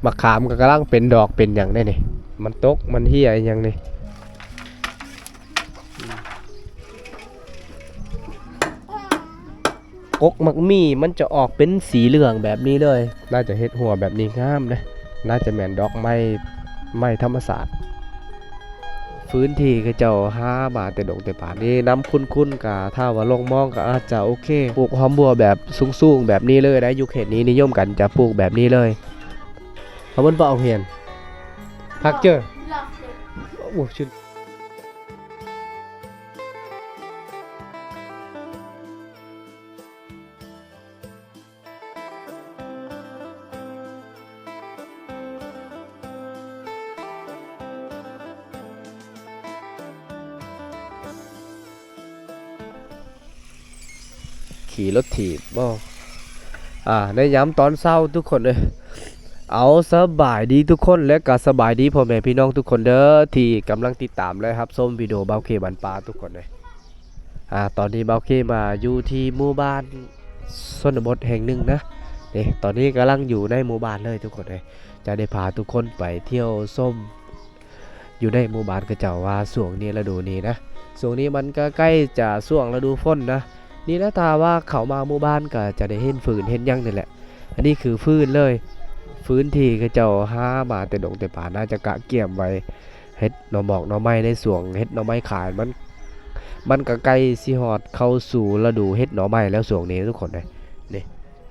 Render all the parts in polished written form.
มะขามก็กำลังเป็นดอกเป็นอย่างได้นี่มันตกมันเหี่ยอย่างนี่กกมักมี่มันจะออกเป็นสีเหลืองแบบนี้เลยน่าจะเฮ็ดหัวแบบนี้งามนะน่าจะแม่นดอกไม้ธรรมศาสตร์ฟื้นที่ก็เจ้าหามาแต่ดงแต่ป่านี้น้ำคุ้นๆกะถ้าว่าลงมองก็อาจจะโอเคปลูกหอมบัวแบบสูงๆแบบนี้เลยได้ยุคเขตนี้นิยมกันจะปลูกแบบนี้เลยเขาบนเปล่าเฮียนพักเจอโอ้ชุดขี่รถถีบบ่ในย้ำตอนเศร้าทุกคนเลยเอาสบายดีทุกคนและก็สบายดีพ่อแม่พี่น้องทุกคนเด้อที่กำลังติดตามเลยครับส้มวิดีโอเบาเคบันปลาทุกคนเลยตอนนี้เบาเคมาอยู่ที่หมู่บ้านชนบทแห่งหนึ่งนะนี่ตอนนี้กำลังอยู่ในหมู่บ้านเลยทุกคนเลยจะได้พาทุกคนไปเที่ยวส้มอยู่ในหมู่บ้านกระเจ้าว่าช่วงนี้ฤดูนี้นะช่วงนี้มันก็ใกล้จะช่วงฤดูฝนนะนี่นะตาว่าเขามาหมู่บ้านก็จะได้เห็นฟืนเห็นยังนี่แหละอันนี้คือฟืนเลยฟืนที่กระเจ้าหามาแต่ดงแต่ป่าน่าจะกะเกี่ยมไว้เฮ็ดหน่อหมอกหน่อไม้ในสวนเฮ็ดหน่อไม้ขายมันก็ใกล้สิฮอดเข้าสู่ฤดูเฮ็ดหน่อไม้แล้วช่วงนี้ทุกคนเลยนี่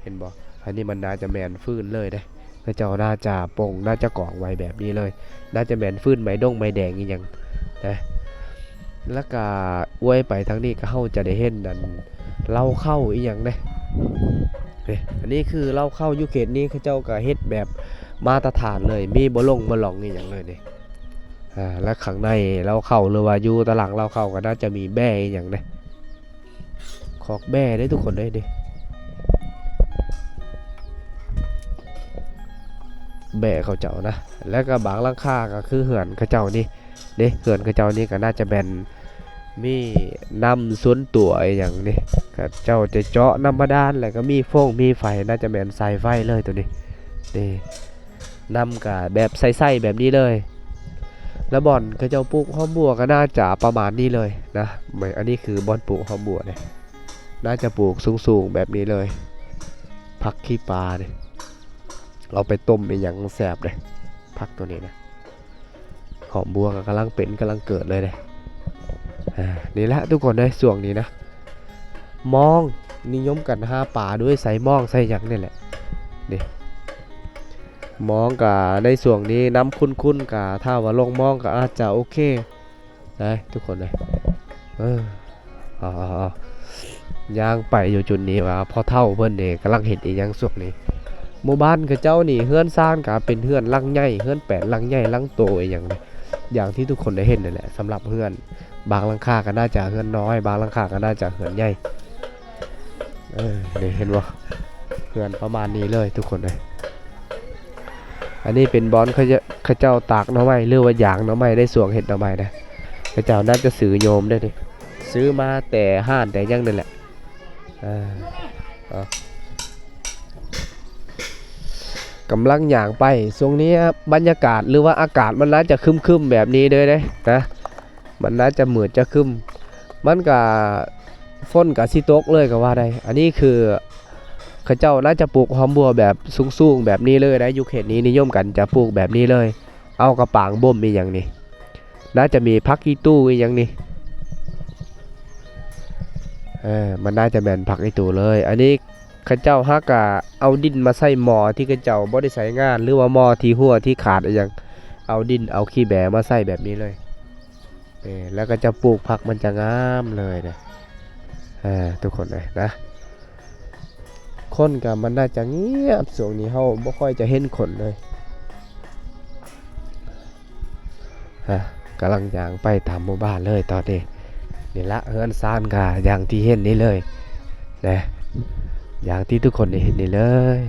เห็นบ่อันนี้มันน่าจะแม่นฟืนเลยได้กระเจ้าน่าจะปงน่าจะกองไว้แบบนี้เลยน่าจะแม่นฟืนไม้ดงไม้แดงอีหยังนะแล้วก็อวยไปทางนี้ก็เฮาจะได้เห็นนั่นเล่าเข้าอีหยังเด้อันนี้คือเล่าเข้ายุเขตนี้เขาเจ้าก็เฮ็ดแบบมาตรฐานเลยมีบ่ลงบ่หลองอีหยังเลยนี่และข้างในเล่าเข้าหรือว่าอยู่ตารางเล่าเข้าก็น่าจะมีแบ่อีหยังเด้ขอกแบ่ได้ทุกคนเลยดิแบ่เขาเจ้านะแล้วก็บางหลังคาก็คือเหือนเขาเจ้านี่เด้เหือนเขาเจ้านี่ก็น่าจะแบนมีน้ำส่วนตัวอย่างนี้เจ้าจะเจาะน้ำบาดาลแล้วก็มีโฟงมีไฟน่าจะแม่นสายไฟเลยตัวนี้นี่น้ำกับแบบใส่ๆแบบนี้เลยแล้วบ่อนเขาเจ้าปลูกหอมบัวก็น่าจะประมาณนี้เลยนะเหมือนอันนี้คือบ่อนปลูกหอมบัวเนี่ยน่าจะปลูกสูงๆแบบนี้เลยผักขี้ปลาเนี่ยเราไปต้มเป็นอย่างแสบเลยผักตัวนี้นะหอมบัวกำลังเป็นกำลังเกิดเลยนี่แหละทุกคนในส่วงนี้นะมองนิยมกันหาป่าด้วยใส่มองใส่ยังนี่แหละนี่มองกับในส่วงนี้น้ำคุ้นๆกับถ้าว่าลงมองก็อาจจะโอเคนะทุกคนเลยย่างไปอยู่จุดนี้ว่าพอเท่าเพื่อนเนี่ยกำลังเห็นอีกยังส่วงนี้หมู่บ้านกับเจ้านี่เฮือนซ่านกับเป็นเฮือนลังใหญ่เฮือนแปดลังใหญ่ลังโตอย่างที่ทุกคนได้เห็นนั่นแหละสำหรับเฮือนบางหลังคาก็น่าจะเฮือนน้อยบางหลังคาก็น่าจะเฮือนใหญ่นี่เห็นบ่เฮือนประมาณนี้เลยทุกคนเลยอันนี้เป็นบอนเขาเจ้าตากหน่อไม้หรือว่าหยางหน่อไม้ได้สวงเห็ดหน่อไม้นะเขาเจ้าน่าจะซื้อโยมได้ดิซื้อมาแต่ห้านแต่ยังนั่นแหละกำลังอย่างไปช่วงนี้บรรยากาศหรือว่าอากาศมันน่าจะครึมๆแบบนี้เลยนะมันน่าจะเหมือนจะคึมมันกับฝนกับซิโตกเลยก็ว่าได้อันนี้คือเขาเจ้าน่าจะปลูกหอมบัวแบบสูงๆแบบนี้เลยนะยุคเขตนี้นิยมกันจะปลูกแบบนี้เลยเอากระปางบ่มมีอย่างนี้น่าจะมีพักอีตู้อย่างนี้มันน่าจะแบนผักอีตู้เลยอันนี้เขาเจ้าฮักกะเอาดินมาใส่หม้อที่เขาเจ้าบ่ได้ใส่งานหรือว่าหม้อที่หัวที่ขาดอย่างเอาดินเอาขี้แบะมาใส่แบบนี้เลยแล้วก็จะปลูกผักมันจะงามเลยนะทุกคนเลยนะคนกับมันน่าจะเงียบส่วงนี้เฮาบ่ค่อยจะเห็นคนเลยกำลังย่างไปตามหมู่บ้านเลยตอนนี้นี่ละเฮือนซ่านกะอย่างที่เห็นนี่เลยนะอย่างที่ทุกคนได้เห็นนี่เลย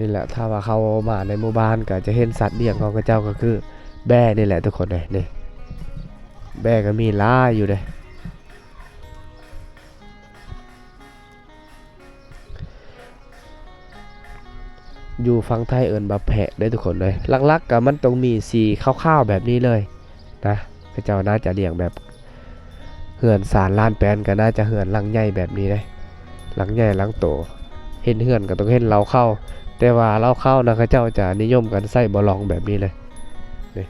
นี่แหละถ้าว่าเขามาในหมู่บ้านก็จะเห็นสัตว์เลี้ยงของเจ้าก็คือแบ่นี่แหละทุกคนเลยนี่แบ่ก็มีล่าอยู่เลย อยู่ฝั่งไทยเอิ้นว่าแพะเด้อทุกคนเลยหลักๆก็มันต้องมีสีขาวๆแบบนี้เลยนะเขาเจ้าน่าจะเลี้ยงแบบเฮือนศาลล้านแปนก็น่าจะเฮือนหลังใหญ่แบบนี้เลยหลังใหญ่หลังโตเห็นเฮือนก็ต้องเห็นเราเข้าแต่ว่าเราเข้านะเขาเจ้าจะนิยมกันใส่บ่ลองแบบนี้เลยนี่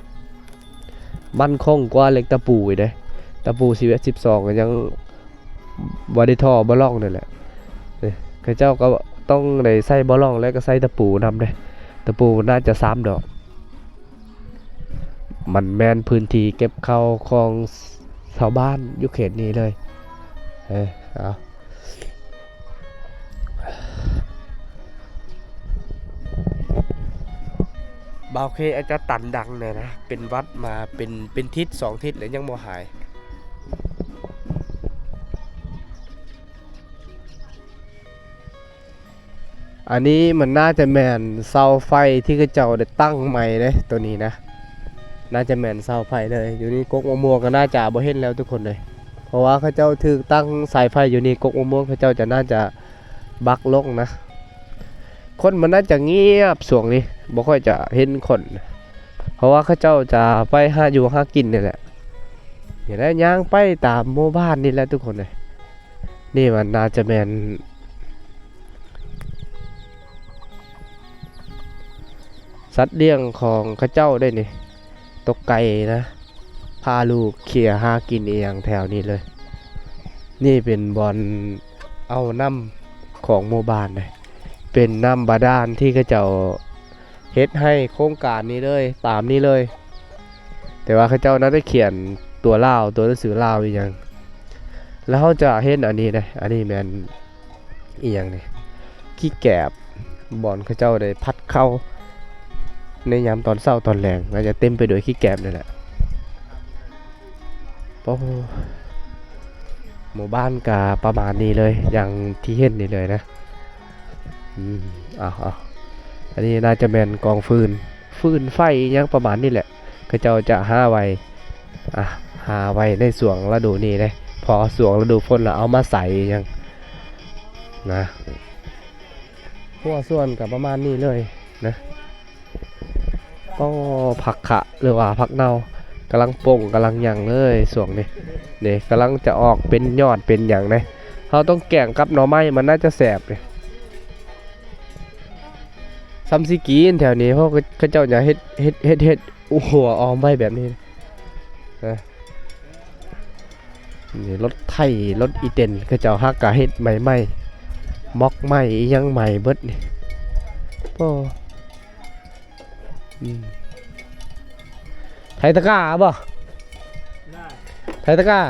มั่นคงกว่าเหล็กตะปูอีกเด้ตะปู11 12ก็ยังบ่ได้ท่อบ่ลองนั่นแหละนี่เขาเจ้าก็ต้องได้ใส่บ่ลองแล้วก็ใส่ตะปูนำเด้ตะปูน่าจะ3 ดอกมันแม่นพื้นที่เก็บเข้าของชาวบ้านอยู่เขตนี้เลยเอาบาวเคอาจจะตันดังเนี่ยนะเป็นวัดมาเป็นทิศ2 ทิศแล้วยังบ่หายอันนี้มันน่าจะแมนเสาไฟที่เขาเจ้าได้ตั้งใหม่เลยตัวนี้นะน่าจะแมนเสาไฟเลยอยู่นี่กกมะม่วงก็น่าจะบ่เห็นแล้วทุกคนเลยเพราะว่าเขาเจ้าถือตั้งสายไฟอยู่นี่กกมะม่วงเขาเจ้าจะน่าจะบักลงนะคนมันน่าจะเงียบช่วงนี้บ่ค่อยจะเห็นคนเพราะว่าเขาเจ้าจะไปหาอยู่หากินนี่แหละอย่างนั้นย่างไปตามหมู่บ้านนี่แหละทุกคนเลยนี่มันน่าจะแมนสัตว์เลี้ยงของเขาเจ้าได้นี่ตกไก่นะพาลูกเขี่ยหากินเองแถวนี้เลยนี่เป็นบอนเอาน้ำของหมู่บ้านเลยเป็นน้ำบาดาลที่เขาเจ้าเฮ็ดให้โครงการนี้เลยตามนี้เลยแต่ว่าเขาเจ้านั้นได้เขียนตัวลาวตัวหนังสือลาวอีกอย่างแล้วเขาจะเห็นอันนี้นะอันนี้แมนอีกอย่างนี่ขี้แกบบอนเขาเจ้าได้พัดเข้าในยามตอนเช้าตอนแรงมันจะเต็มไปด้วยขี้แกบนี่แหละโอ้หมู่บ้านกาประมาณนี้เลยอย่างที่เห็นนี่เลยนะเอาอันนี้น่าจะเป็นกองฟืนไฟยังประมาณนี้แหละก็เจ้าจะหาไว้หาไว้ในส่วงฤดูนี้เลยพอส่วงฤดูฝนแล้วเอามาใส่ยังนะพวกส่วนกับประมาณนี้เลยนะก็ผักขะหรือว่าผักเน่ากำลังป่งกำลังหยังเลยส่วงนี้เนี่ยกำลังจะออกเป็นยอดเป็นอย่างนะเขาต้องแกงกับหน่อไม้มันน่าจะแสบเลยซัมซิกีนแถวนี้เพราะเขาเจ้าจะเฮ็ดหัวออมไว้แบบนี้นะนี่รถไถรถอีเต็นเขาเจ้าฮักกะเฮ็ดใหม่ม็อกใหม่ยังใหม่เบิดนี่โอ้ไทยตะก้าบ่ไทยตะก้า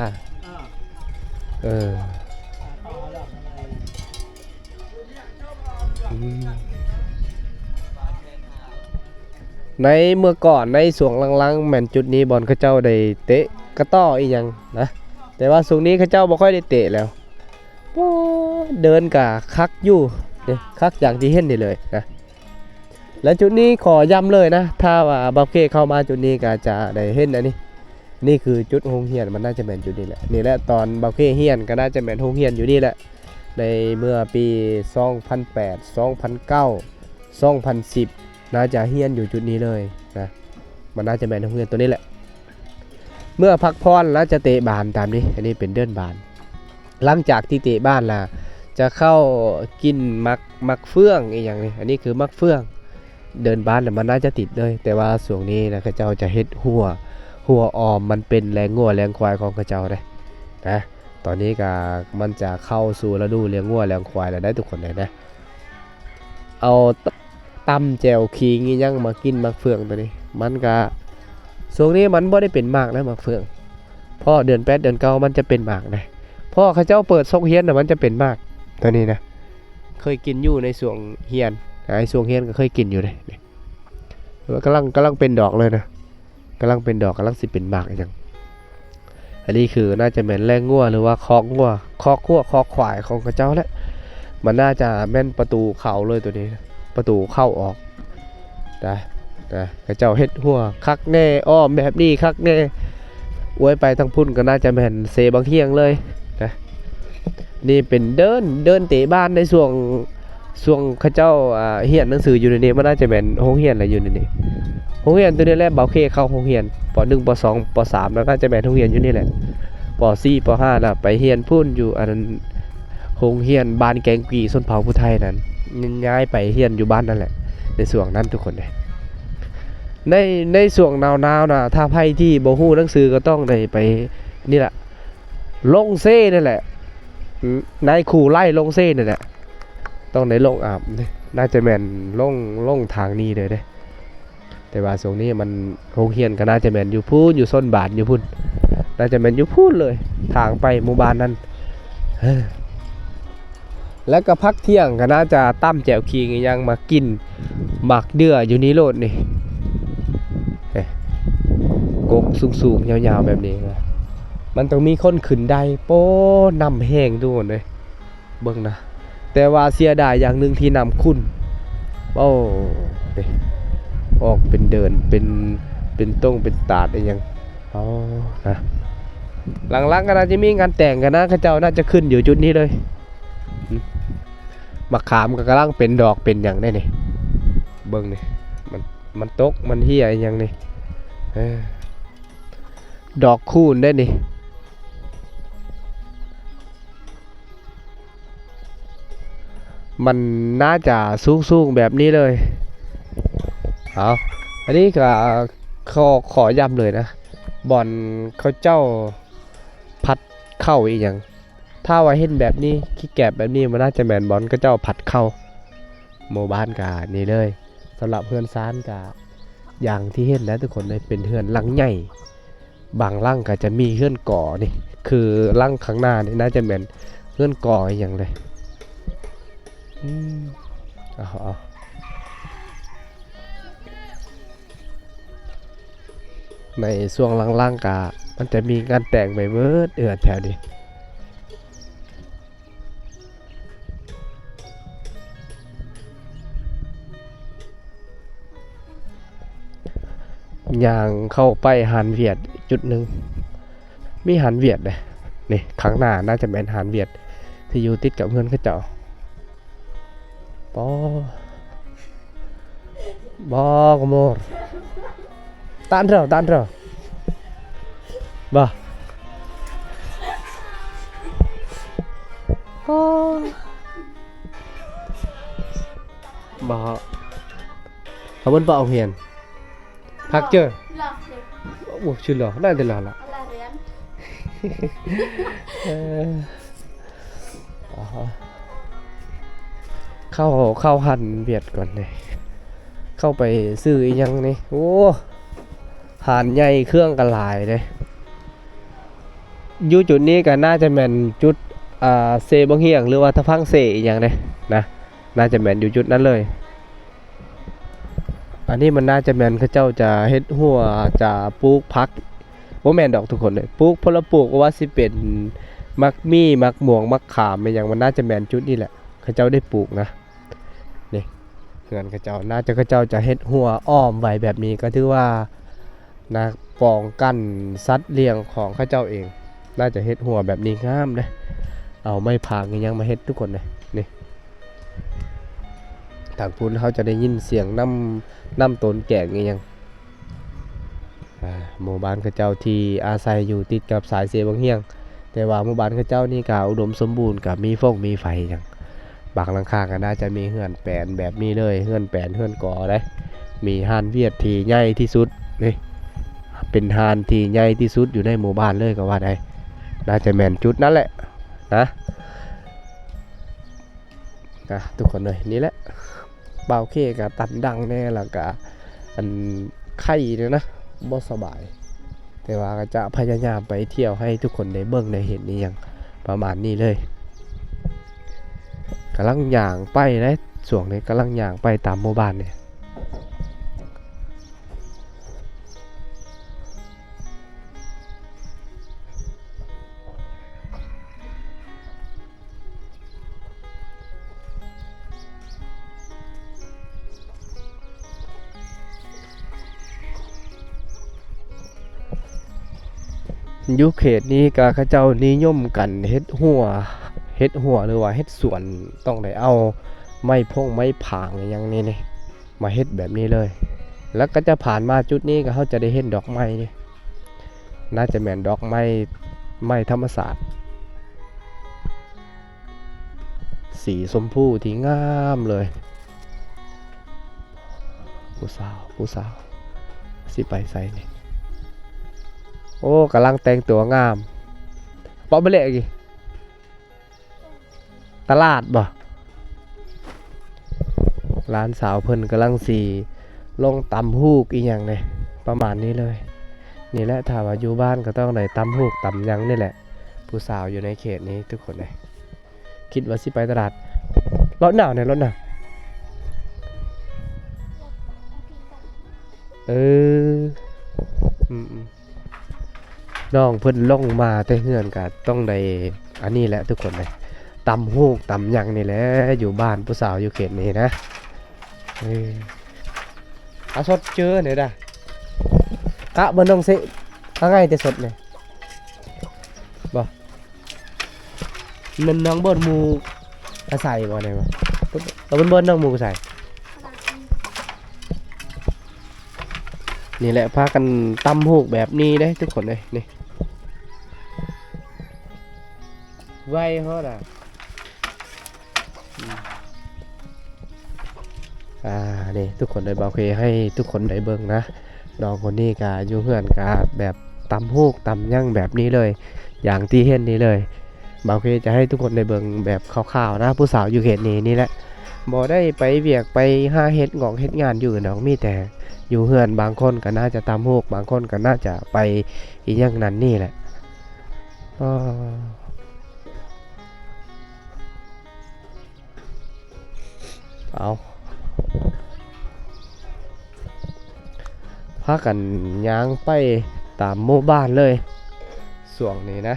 ในเมื่อก่อนในส่วงลังๆแม่นจุดนี้บอลเขาเจ้าได้เตะกระต้ออีกอย่างนะแต่ว่าส่วงนี้เขาเจ้าบ่ค่อยได้เตะแล้วเดินกะคักอยู่เนี่ยคักอย่างที่เห็นนี่เลยนะและจุดนี้ขอย้ำเลยนะถ้าว่าบัฟเก้เข้ามาจุดนี้ก็จะได้เห็นอันนี้นี่คือจุดโรงเรียนมันน่าจะแม่นจุดนี้แหละนี่แหละตอนบัฟเก้เฮียนก็น่าจะแม่นโรงเรียนอยู่นี่แหละในเมื่อปี2008 2009 2010น่าจะเฮียนอยู่จุดนี้เลยนะมันน่าจะแม่นโรงเรียนตัวนี้แหละเมื่อพักพรแล้วจะเตะบานตามนี้อันนี้เป็นเดินบานหลังจากที่เตะบ้านล่ะจะเข้ากินมักเฟื่องอีกอย่างนี้อันนี้คือมักเฟื่องเดินบ้านมันน่าจะติดเลยแต่ว่าส่วนนี้นะข้าเจ้าจะเฮ็ดหัวออมมันเป็นแรงงัวแรงควายของข้าเจ้าเลยนะตอนนี้ก็มันจะเข้าสู่ฤดูเลี้ยงงัวเลี้ยงควายแล้วได้ทุกคนเลยนะเอาตำแจ่วขิงยังมากินมักเฟืองตัวนี้มันก็ช่วงนี้มันบ่ได้เป็นมากนะมักเฟืองพอเดือน8เดือน9มันจะเป็นมากนะพอข้าเจ้าเปิดซกเฮียนน่ะมันจะเป็นมากตัวนี้นะเคยกินอยู่ในช่วงเฮียนไอ้ช่วงเฮียนก็เคยกินอยู่เลยกำลังเป็นดอกเลยนะกำลังเป็นดอกกำลังสิเป็นหมากอย่างอันนี้คือน่าจะแม่นแรงงัวหรือว่าคอกงัวคอกควายของข้าเจ้าแหละมันน่าจะแม่นประตูเข้าเลยตัวนี้ประตูเข้าออกได้ข้าเจ้าเฮ็ดหัวคักแน่อ้อมแบบนี้คักแน่อวยไปทางพุ่นก็น่าจะแม่นเซบางเฮียงเลยนะนี่เป็นเดินเตะบ้านในช่วง ช่วงเขาเจ้าเรียนหนังสืออยู่ในนี้มันน่าจะแม่นโรงเรียนอะไรอยู่ในนี้โรงเรียนตัวนี้แหละเบาเคเข้าโรงเรียนป .1 ป .2 ป .3 แล้วน่าจะแม่นโรงเรียนอยู่นี่แหละป .4 ป .5 น่ะไปเรียนพุ่นอยู่อันนั้นโรงเรียนบ้านแกงกีชนเผ่าผู้ไทยนั่นย้ายไปเรียนอยู่บ้านนั่นแหละในช่วงนั้นทุกคนเลยในช่วงหนาวๆน่ะถ้าไผที่บ่ฮู้หนังสือก็ต้องได้ไปนี่แหละลงเซ่นั่นแหละนายครูไล่ลงเซ่นั่นแหละต้องได้ลงอาบน่าจะแม่นลงทางนี้เลยเด้แต่ว่าช่วงนี้มันโรงเรียนก็น่าจะแม่นอยู่พูนอยู่ส้นบาทอยู่พุ่นน่าจะแม่นอยู่พูนเลยทางไปหมู่บ้านนั้นแล้วก็พักเที่ยงก็น่าจะตั้มแจ่วขิงอีหยังมากินหมักเดืออยู่นี่โลดนี่กกสูงๆยาวๆแบบนี้นะมันต้องมีคนขึ้นได้โป้นำแห้งดูเลยเบิ่งนะแต่ว่าเสียดายอย่างหนึ่งที่นำคุณโอ้ออกเป็นเดินเป็นต้งเป็นตาดอะไรยังอ๋อนะหลังๆก็น่าจะมีงานแต่งกันนะข้าเจ้าน่าจะขึ้นอยู่จุดนี้เลยมะขามก็กำลังเป็นดอกเป็นอย่างได้นี่เบิ่งนี่มันตกมันเหี้ยอย่างนี่ดอกคูณได้นี่มันน่าจะสูงแบบนี้เลยเอาอันนี้ก็ขอย้ำเลยนะบอลเขาเจ้าพัดเข้าอีกอย่างถ้าว่าเห็นแบบนี้ขี้แกบแบบนี้มันน่าจะแมนบอลก็เจ้าพัดเข้าโมบ้านกานี่เลยสำหรับเพื่อนซานกาอย่างที่เห็นนะทุกคนเลยเป็นเฮือนหลังใหญ่บางหลังก็จะมีเฮือนก่อนี่คือหลังข้างหน้านี่น่าจะแมนเฮือนก่ออย่างเลยเอาในช่วงล่างๆกามันจะมีงานแต่งไปเบิดแถวนี้อย่างเข้าไปหันเวียดจุดหนึ่งมีหันเวียดเลยนี่ข้างหน้าน่าจะเป็นหันเวียดที่อยู่ติดกับเพื่อนเขาเจ้าบอกโมรตันเถอะบ่เขาเป็นเปล่าเฮียนพักเจอโอ้ชื่อหรอได้แต่หรอละเข้าหันเบียดก่อนเลยเข้าไปซื้ออีกยังนี่โอ้หันใหญ่เครื่องกระลายเลยอยู่จุดนี้ก็น่าจะแม่นจุดเซบังเฮียงหรือว่าทะพังเซอีกอย่างเลยนะน่าจะแม่นอยู่จุดนั้นเลยอันนี้มันน่าจะแม่นเขาเจ้าจะเฮ็ดหัวจะปลูกพักบ่แม่นดอกทุกคนเลยปลูกพลปลูกว่าสิเป็นมักมี่มักม่วงมักขามอะไรอย่างมันน่าจะแม่นจุดนี้แหละเขาเจ้าได้ปลูกนะนี่เพื่อนเขาเจ้าน่าจะเขาเจ้าจะเฮ็ดหัวอ้อมไว้แบบนี้ก็ถือว่านะป้องกันสัตว์เลี้ยงของเขาเจ้าเองน่าจะเฮ็ดหัวแบบนี้งามเลยเอาไม้พางยังมาเฮ็ดทุกคนเลยนี่ทางพุ่นเขาจะได้ยินเสียงน้ำต้นแกงยังหมู่บ้านเขาเจ้าที่อาศัยอยู่ติดกับสายเสียบางเฮียงแต่ว่าหมู่บ้านเขาเจ้านี่ก็อุดมสมบูรณ์กับมีมีไฟอย่างบางหลังคาก็น่าจะมีเฮือนแปลนแบบนี้เลยเฮือนแปลนเฮือนก่อได้มีฮานเวียดที่ใหญ่ที่สุดนี่เป็นฮานที่ใหญ่ที่สุดอยู่ในหมู่บ้านเลยก็ว่าได้น่าจะแม่นจุดนั่นแหละนะทุกคนเลยนี่แหละเบาเคกับตันดังแน่แล้วก็อันไข่เนี่ยนะบ่สบายแต่ว่าก็จะพยายามไปเที่ยวให้ทุกคนได้เบิ่งได้เห็นนี่อย่างประมาณนี้เลยกำลังย่างไปนะส่วนนี้กำลังย่างไปตามหมู่บ้านเนี่ยยุคเขตนี้ก็เขาเจ้านิยมกันเฮ็ดหัวหรือว่าเฮ็ดสวนต้องได้เอา ไม้พงไม้ผางอหย่างนี้นี่มาเฮ็ดแบบนี้เลย แล้วก็จะผ่านมาจุดนี้ก็เขาจะได้เห็นดอกไม้นี่น่าจะแม่นดอกไม้ธรรมศาสตร์สีชมพูที่งามเลยผู้สาวสิไปใส่นี่โอ้กำลังแต่งตัวงามเปาะไปเลยกี่ตลาดบ่ร้านสาวเพิ่นกำลังสีลงตำฮูกอีหยังเลยประมาณนี้เลยนี่แหละถ้าว่าอยู่บ้านก็ต้องได้ตำฮูกตำหยังนี่แหละผู้สาวอยู่ในเขตนี้ทุกคนเลยคิดว่าสิไปตลาดรถหนาวเนี่ยรถหนาวเออน้องเพิ่นลงมาแต่เฮือนก็ต้องได้อันนี้แหละทุกคนเลยตำฮูกตำหยังนี่แหละอยู่บ้านผู้สาวอยู่เขตนี้นะเอาสดเจอเนี่ยได้กะบนนงสิเอาไงแต่สดเนี่ยบ่มันน้องบนมูกระใส่บ่เนี่ยบ่เราบนน้องมูกระใส่นี่แหละพากันตำหูกแบบนี้ได้ทุกคนเลยนี่ไวฮอดนี่ทุกคนได้บอกให้ทุกคนได้เบิ่งนะน้องคนนี้ก็อยู่เฮือนก็แบบตำหูกตำยั่งแบบนี้เลยอย่างที่เห็นนี้เลยบอกจะให้ทุกคนได้เบิ่งแบบคร่าวๆนะผู้สาวอยู่เขตนี้นี่แหละบ่ได้ไปเวียกไปหาเฮ็ดงอกเฮ็ดงานอยู่น้องมีแต่อยู่เฮือนบางคนก็น่าจะตำหูกบางคนก็น่าจะไปอีอย่างนั้นนี่แหละเอาพากันย่างไปตามหมู่บ้านเลยส่วงนี้นะ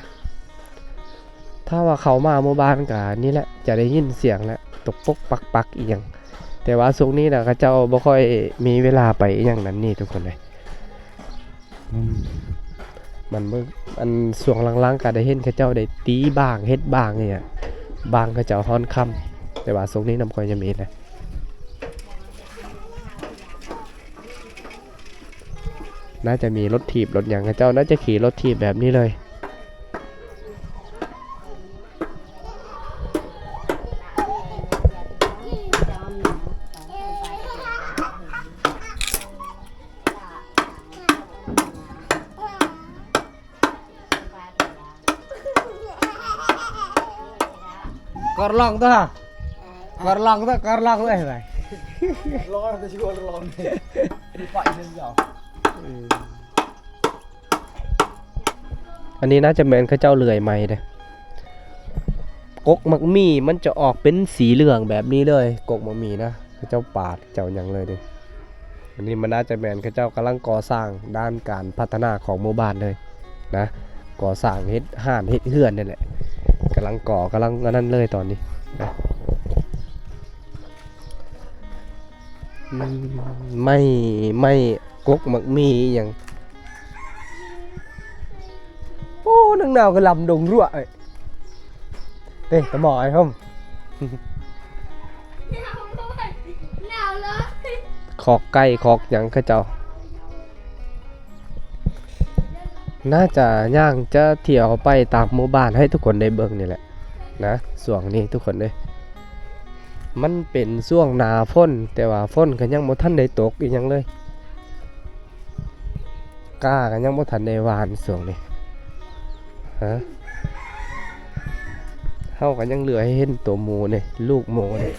ถ้าว่าเขามาหมู่บ้านกันนี่แหละจะได้ยินเสียงแล้วตกปกปักอีหยังแต่ว่าช่วงนี้นะเขาเจ้าบ่ค่อยมีเวลาไปอย่างนั้นนี่ทุกคนเลยมันช่วงหลังๆก็ได้เห็นเขาเจ้าได้ตีบ้างเฮ็ดบ้างเนี่ยบางเขาเจ้าฮ้อนค่ำแต่ว่าช่วงนี้น้ำค่อยจะมีนะน่าจะมีรถถีบรถอย่างเขาเจ้าน่าจะขี่รถถีบแบบนี้เลยKorlong tuh, korlong tuh, korlong tuh, bay. Lon tuh sih korlong. Lupa ini jauh. อันนี้น่าจะเหมือนเขาเจ้าเลื่อยไม้เด้กกมักมี่มันจะออกเป็นสีเหลืองแบบนี้เลยกกมักมี่นะเขาเจ้าปาดเจ้าหยังเลยดิอันนี้มันน่าจะเหมือนเขาเจ้ากำลังก่อสร้างด้านการพัฒนาของหมู่บ้านเลยนะก่อสร้างเฮ็ดห้านเฮ็ดเฮือนนี่แหละกำลังก่อกำลังนั่นเลยตอนนี้นะไม่กกมักมีอย่างโอ้นังหนาวก็ลำดงรั่วเอ้ยเต้ตะหมอไอ้ห่มหนาวเลย ขอกไก่ขอกหยังเขาเจ้าน่าจะย่างจะเที่ยวไปตามหมู่บ้านให้ทุกคนได้เบิ่งนี่แหละนะช่วงนี้ทุกคนเลยมันเป็นช่วงหน้าฝนแต่ว่าฝนก็ยังบ่ทันได้ตกอีหยังเลยกล้าก็ยังบ่ทันได้หวานช่วงนี้ฮะเฮาก็ยังเหลือให้เห็นตัวหมูนี่ลูกหมูนี่